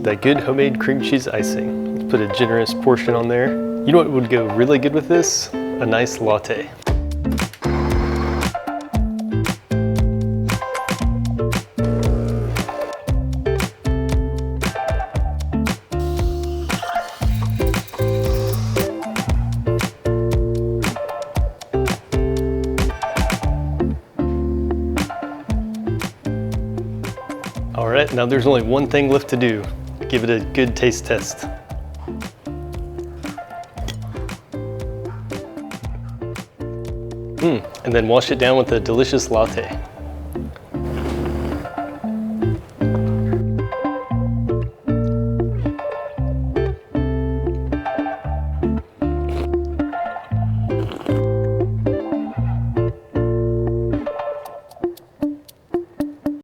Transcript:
That good homemade cream cheese icing. Let's put a generous portion on there. You know what would go really good with this? A nice latte. All right, now there's only one thing left to do. Give it a good taste test. And then wash it down with a delicious latte.